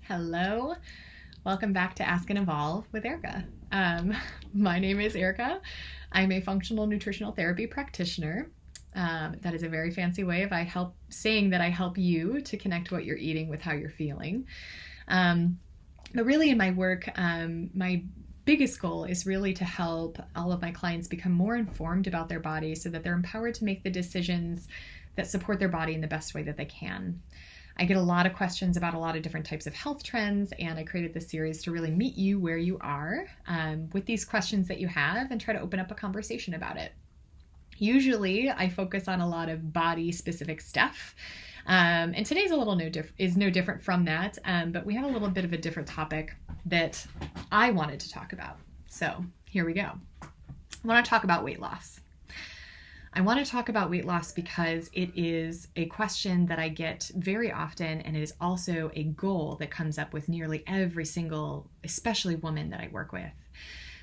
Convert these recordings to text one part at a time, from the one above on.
Hello. Welcome back to Ask and Evolve with Erica. My name is Erica. I'm a functional nutritional therapy practitioner. That is a very fancy way of saying that I help you to connect what you're eating with how you're feeling. But really in my work, my biggest goal is really to help all of my clients become more informed about their body so that they're empowered to make the decisions that support their body in the best way that they can. I get a lot of questions about a lot of different types of health trends, and I created this series to really meet you where you are with these questions that you have and try to open up a conversation about it. Usually I focus on a lot of body specific stuff. And today's no different from that, but we have a little bit of a different topic that I wanted to talk about. So here we go. I want to talk about weight loss. I want to talk about weight loss because it is a question that I get very often, and it is also a goal that comes up with nearly every single, especially woman that I work with.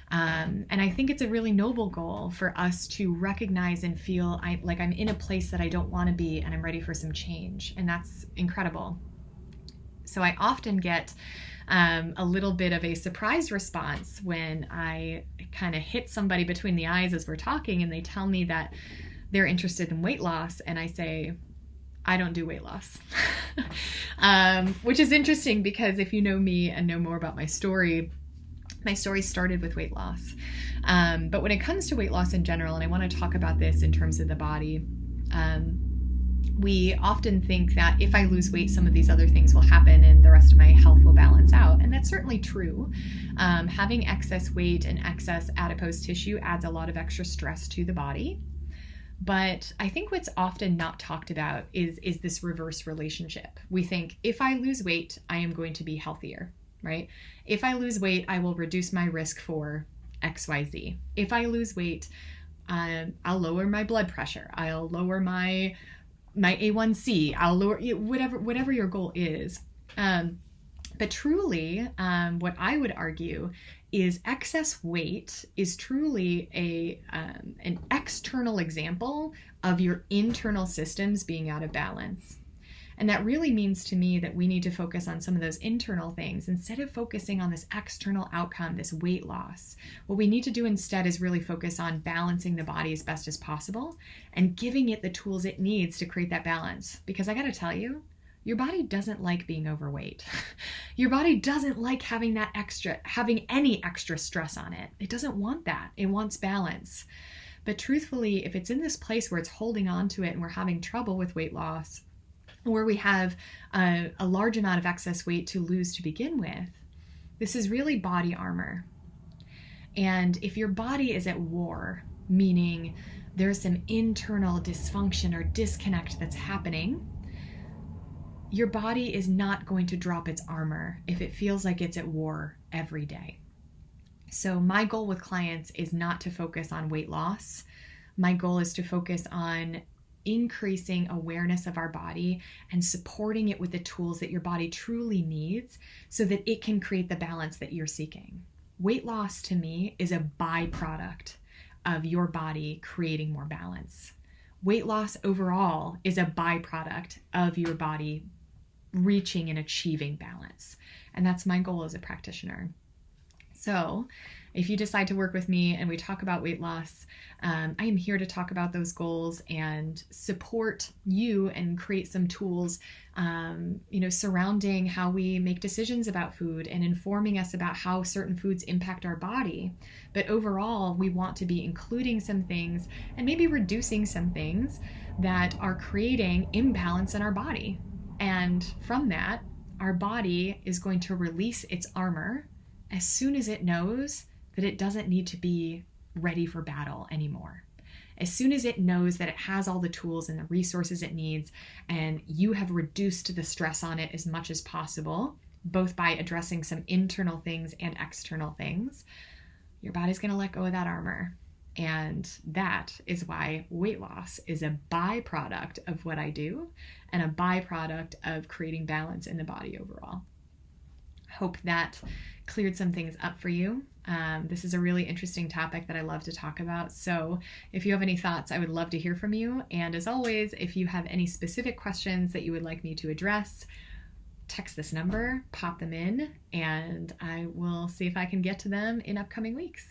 And I think it's a really noble goal for us to recognize and feel like I'm in a place that I don't want to be and I'm ready for some change. And that's incredible. So I often get a little bit of a surprise response when I kind of hit somebody between the eyes as we're talking and they tell me that they're interested in weight loss, and I say, I don't do weight loss. Which is interesting because if you know me and know more about my story started with weight loss. But when it comes to weight loss in general, and I want to talk about this in terms of the body, we often think that if I lose weight, some of these other things will happen and the rest of my health will balance out. And that's certainly true. Having excess weight and excess adipose tissue adds a lot of extra stress to the body. But I think what's often not talked about is this reverse relationship. We think if I lose weight, I am going to be healthier, right? If I lose weight, I will reduce my risk for XYZ. If I lose weight, I'll lower my blood pressure. I'll lower my A1C. I'll lower whatever your goal is. But truly, what I would argue is excess weight is truly an external example of your internal systems being out of balance. And that really means to me that we need to focus on some of those internal things instead of focusing on this external outcome, this weight loss. What we need to do instead is really focus on balancing the body as best as possible and giving it the tools it needs to create that balance. Because I got to tell you, your body doesn't like being overweight. Your body doesn't like having any extra stress on it. It doesn't want that. It wants balance. But truthfully, if it's in this place where it's holding on to it and we're having trouble with weight loss, or we have a large amount of excess weight to lose to begin with, this is really body armor. And if your body is at war, meaning there's some internal dysfunction or disconnect that's happening, your body is not going to drop its armor if it feels like it's at war every day. So my goal with clients is not to focus on weight loss. My goal is to focus on increasing awareness of our body and supporting it with the tools that your body truly needs so that it can create the balance that you're seeking. Weight loss to me is a byproduct of your body creating more balance. Weight loss overall is a byproduct of your body reaching and achieving balance. And that's my goal as a practitioner. So if you decide to work with me and we talk about weight loss, I am here to talk about those goals and support you and create some tools, surrounding how we make decisions about food and informing us about how certain foods impact our body. But overall, we want to be including some things and maybe reducing some things that are creating imbalance in our body. And from that, our body is going to release its armor as soon as it knows that it doesn't need to be ready for battle anymore. As soon as it knows that it has all the tools and the resources it needs, and you have reduced the stress on it as much as possible, both by addressing some internal things and external things, your body's going to let go of that armor. And that is why weight loss is a byproduct of what I do and a byproduct of creating balance in the body overall. Hope that cleared some things up for you. This is a really interesting topic that I love to talk about. So if you have any thoughts, I would love to hear from you. And as always, if you have any specific questions that you would like me to address, text this number, pop them in, and I will see if I can get to them in upcoming weeks.